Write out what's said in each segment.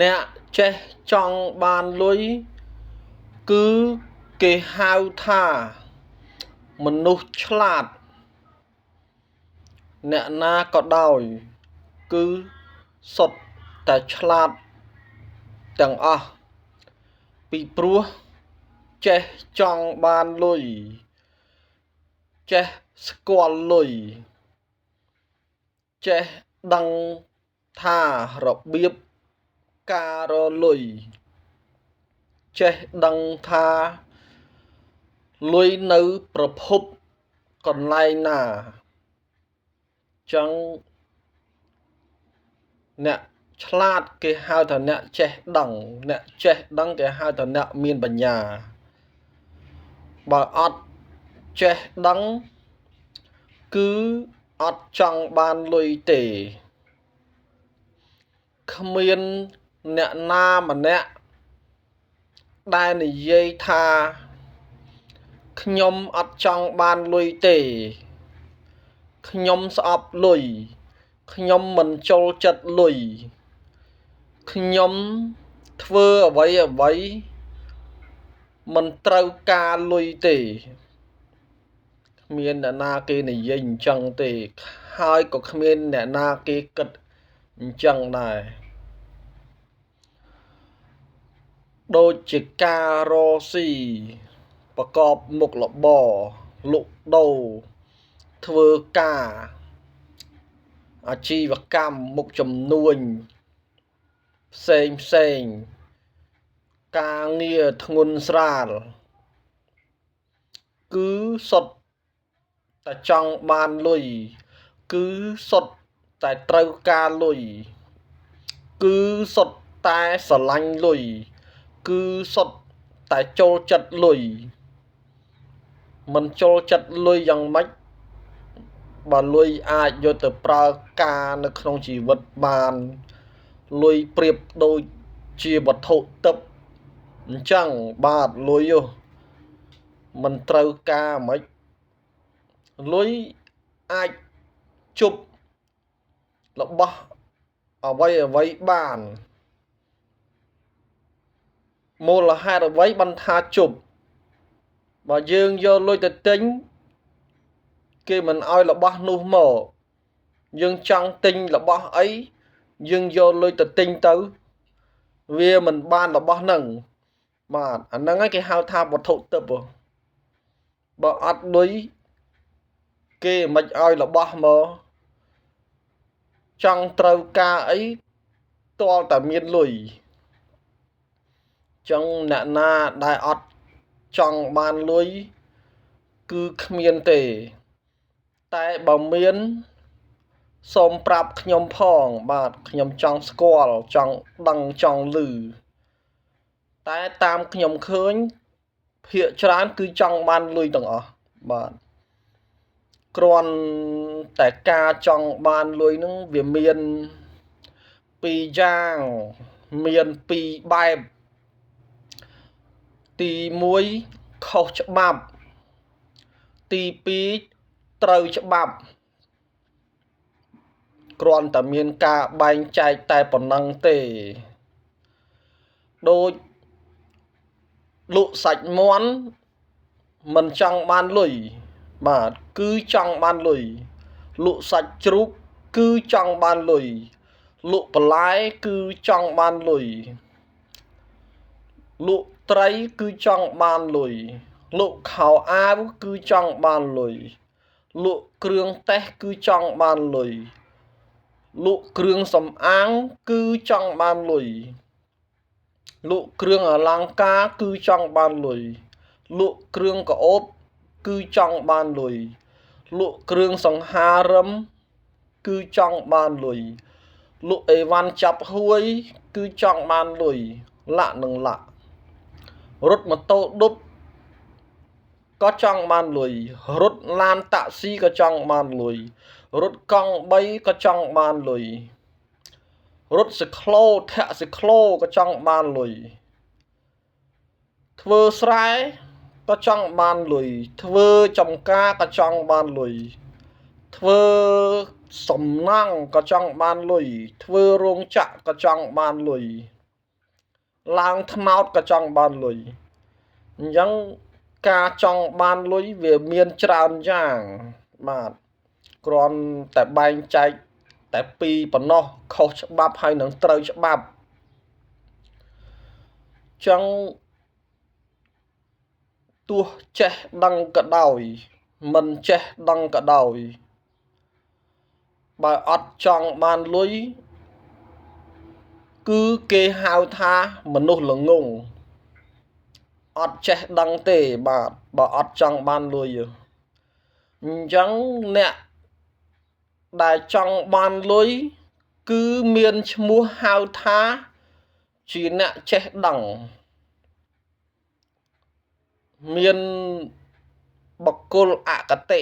អ្នកចេះចង់បានលុយគឺគេហៅថាមនុស្សឆ្លាតអ្នកណាក៏ដោយគឺសុទ្ធតែឆ្លាតទាំងអស់ពីព្រោះចេះចង់បានលុយចេះស្គាល់លុយចេះដឹងថារបៀបការរលុយចេះដឹងថាលុយនៅប្រភពកន្លែងណាចឹងអ្នកឆ្លាតគេហៅថាអ្នកចេះដឹងអ្នកចេះដឹងគេហៅថាអ្នកមានបញ្ញាបើអត់ចេះដឹងគឺអត់ចង់បានលុយទេគ្មានអ្នកណាម្នាក់ដែលនិយាយថាខ្ញុំអត់ចង់បានលុយទេខ្ញុំស្អប់លុយខ្ញុំមិនចូលចិត្តលុយខ្ញុំធ្វើអ្វីមិនត្រូវការលុយទេគ្មានអ្នកណាគេនិយាយអញ្ចឹងទេហើយក៏គ្មានអ្នកណាគេគិតអញ្ចឹងដែរដូចជាការរកស៊ីប្រកបមុខរបរលក់ដូរធ្វើការអាជីវកម្មមុខជំនួញផ្សេងការងារធ្ងន់ស្រាលគឺសុទ្ធតែចង់បានលុយគឺសុទ្ធតែត្រូវការលុយគឺសុទ្ធតែស្រឡាញ់លុយគឺសុទ្ធតែចូលចិត្តលុយមិនចូលចិត្តលុយយ៉ាងម៉េចបើលុយអាចយកទៅប្រើការនៅក្នុងជីវិតបានលុយប្រៀបដូចជាវត្ថុទិព្វអញ្ចឹងបាទលុយមិនត្រូវការហ្មងលុយអាចជប់របស់អ្វីបានមូលហេតុអ្វីបានថាជប់បើយើងយកលុយទៅទិញគេមិនអោយរបស់នោះមកយើងចង់ទិញរបស់អីយើងយកលុយទៅទិញទៅវាមិនបានរបស់ហ្នឹងបាទអាហ្នឹងឯងគេហៅថាវត្ថុទិព្វបើអត់លុយគេមិនអោយរបស់មកចង់ត្រូវការអីទាល់តែមានលុយចឹងអ្នកណាដែលអត់ចង់បានលុយគឺគ្មានទេតែបើមានសូមប្រាប់ខ្ញុំផងបាទខ្ញុំចង់ស្គាល់ចង់ដឹងចង់ឮតែតាមខ្ញុំឃើញភាគច្រើនគឺចង់បានលុយទាំងអស់បាទគ្រាន់តែការចង់បានលុយនឹងវាមានពីរយ៉ាងមានពីរបែបទី1ខុសច្បាប់ទី2ត្រូវច្បាប់គ្រាន់តែមានការបែងចែកតែប៉ុណ្ណឹងទេដូចលក់សាច់មាន់មិនចង់បានលុយបាទគឺចង់បានលុយលក់សាច់ជ្រូកគឺចង់បានលុយលក់បន្លែគឺចង់បានលុយលក់ត្រីគឺចង់បានលុយលក់ខោអាវគឺចង់បានលុយលក់គ្រឿងទេសគឺចង់បានលុយលក់គ្រឿងសម្អាងគឺចង់បានលុយលក់គ្រឿងអលង្ការគឺចង់បានលុយលក់គ្រឿងកអូបគឺចង់បានលុយលក់គ្រឿងសង្ហារិមគឺចង់បានលុយលក់អីវ៉ាន់ចាប់ហួយគឺចង់បានលុយលាក់នឹងលាក់រត់ម៉ូតូឌុបក៏ចង់បានលុយរត់ឡានតាក់ស៊ីក៏ចង់បានលុយរត់កង់3ក៏ចង់បានលុយរត់សិក្លូធាក់សិក្លូក៏ចង់បានលុយធ្វើស្រែក៏ចង់បានលុយធ្វើចំការក៏ចង់បានលុយធ្វើ សំណង់ក៏ចង់បានលុយធ្វើរោងចក្រក៏ចង់បានលុយឡើងថ្នោតក៏ចង់បានលុយអញ្ចឹងការចង់បានលុយវាមានច្រើនយ៉ាងបាទគ្រាន់តែបែងចែកតែពីរប៉ុណ្ណោះខុសច្បាប់ហើយនឹងត្រូវច្បាប់ចឹងទោះចេះដឹងក៏ដោយមិនចេះដឹងក៏ដោយបើអត់ចង់បានលុយគឺគេហៅថាមនុស្សល្ងងអត់ចេះដឹងទេបាទបើអត់ចង់បានលុយអញ្ចឹងអ្នកដែលចង់បានលុយគឺមានឈ្មោះហៅថាជាអ្នកចេះដឹងមានបុគ្គលអកតេ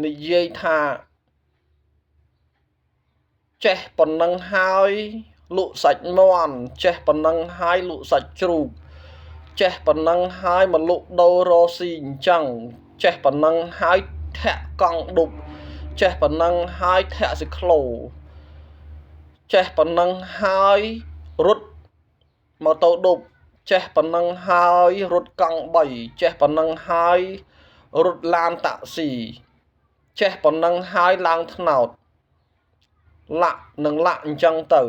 និយាយថាចេះប៉ុណ្ណឹងហើយលក់សាច់មាន់ចេះប៉ុណ្ណឹងហើយលក់សាច់ជ្រូកចេះប៉ុណ្ណឹងហើយមកលក់ដូររស៊ីអញ្ចឹងចេះប៉ុណ្ណឹងហើយធាក់កង់ឌុបចេះប៉ុណ្ណឹងហើយធាក់សិក្លូចេះប៉ុណ្ណឹងហើយរត់ម៉ូតូឌុបចេះប៉ុណ្ណឹងហើយរត់កង់3ចេះប៉ុណ្ណឹងហើយរត់ឡានតាក់ស៊ីចេះប៉ុណ្ណឹងហើយឡើងថ្នោតលាក់នឹងលាក់អញ្ចឹងទៅ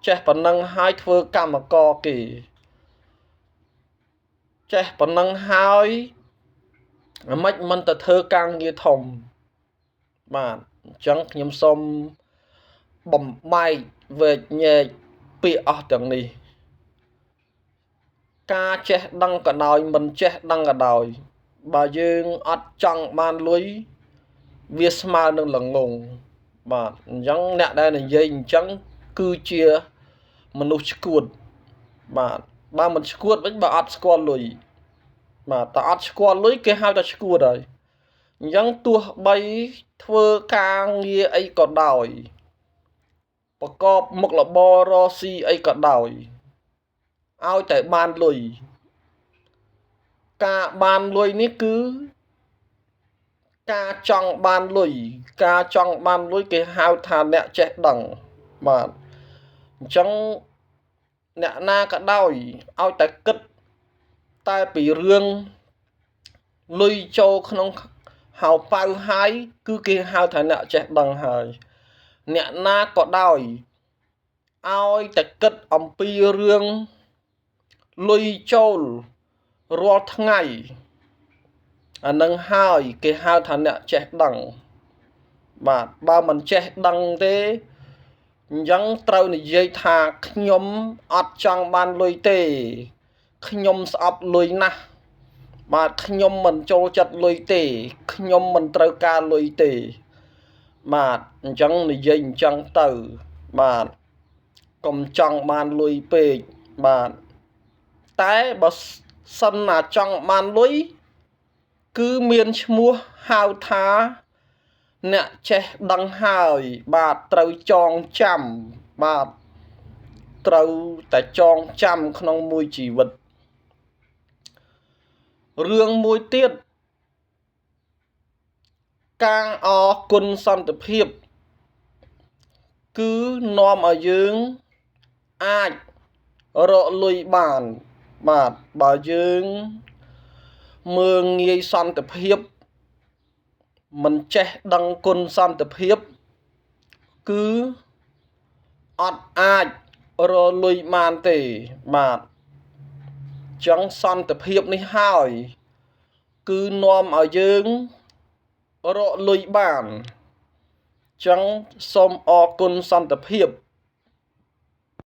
ចេះប៉ុណ្ណឹងហើយធ្វើកម្មករគេចេះប៉ុណ្ណឹងហើយមិនទៅធ្វើការងារធំបាទអញ្ចឹងខ្ញុំសូមបំបែកវែកញែកពាក្យអស់ទាំងនេះការចេះដឹងក៏ដោយមិនចេះដឹងក៏ដោយបើយើងអត់ចង់បានលុយវាស្មើនឹងល្ងងបាទអញ្ចឹងអ្នកដែលនិយាយអញ្ចឹងគឺជាមនុស្សឈួតបាទបើមិនឈួតវិញបើអត់ស្គាល់លុយបាទតែអត់ស្គាល់លុយគេហៅថាឈួតហើយអញ្ចឹងទោះបីធ្វើការងារអីក៏ដោយប្រកបមុខរបររកស៊ីអីក៏ដោយឲ្យតែបានលុយការបានលុយនេះគឺការចង់បានលុយការចង់បានលុយគេហៅថាអ្នកចេះដឹងបាទអញ្ចឹងអ្នកណាក៏ដោយឲ្យតែគិតតែពីរឿងលុយចូលក្នុងហៅប៉ៅហើយគឺគេហៅថាអ្នកចេះដឹងហើយអ្នកណាក៏ដោយឲ្យតែគិតអំពីរឿងលុយចូលរាល់ថ្ងៃអានឹងហើយគេហៅថាអ្នកចេះដឹងបាទបើមិនចេះដឹងទេអញ្ចឹងត្រូវនិយាយថាខ្ញុំអត់ចង់បានលុយទេខ្ញុំស្អប់លុយណាស់បាទខ្ញុំមិនចូលចិត្តលុយទេខ្ញុំមិនត្រូវការលុយទេបាទអញ្ចឹងនិយាយអញ្ចឹងទៅបាទកុំចង់បានលុយពេកបាទតែបើសិនណាចង់បានលុយគឺមានឈ្មោះហៅថាអ្នកចេះដឹងហើយបាទត្រូវចងចាំបាទត្រូវតែចងចាំក្នុងមួយជីវិតរឿងមួយទៀតការអរគុណសន្តិភាពគឺនាំឲ្យយើងអាចរកលុយបានបាទបើយើងមើងងាយសន្តិភាពមិនចេះដឹងគុណសន្តិភាពគឺអត់អាចរកលុយបានទេបាទចឹងសន្តិភាពនេះហើយគឺនាំឲ្យយើងរកលុយបានចឹងសូមអរគុណសន្តិភាព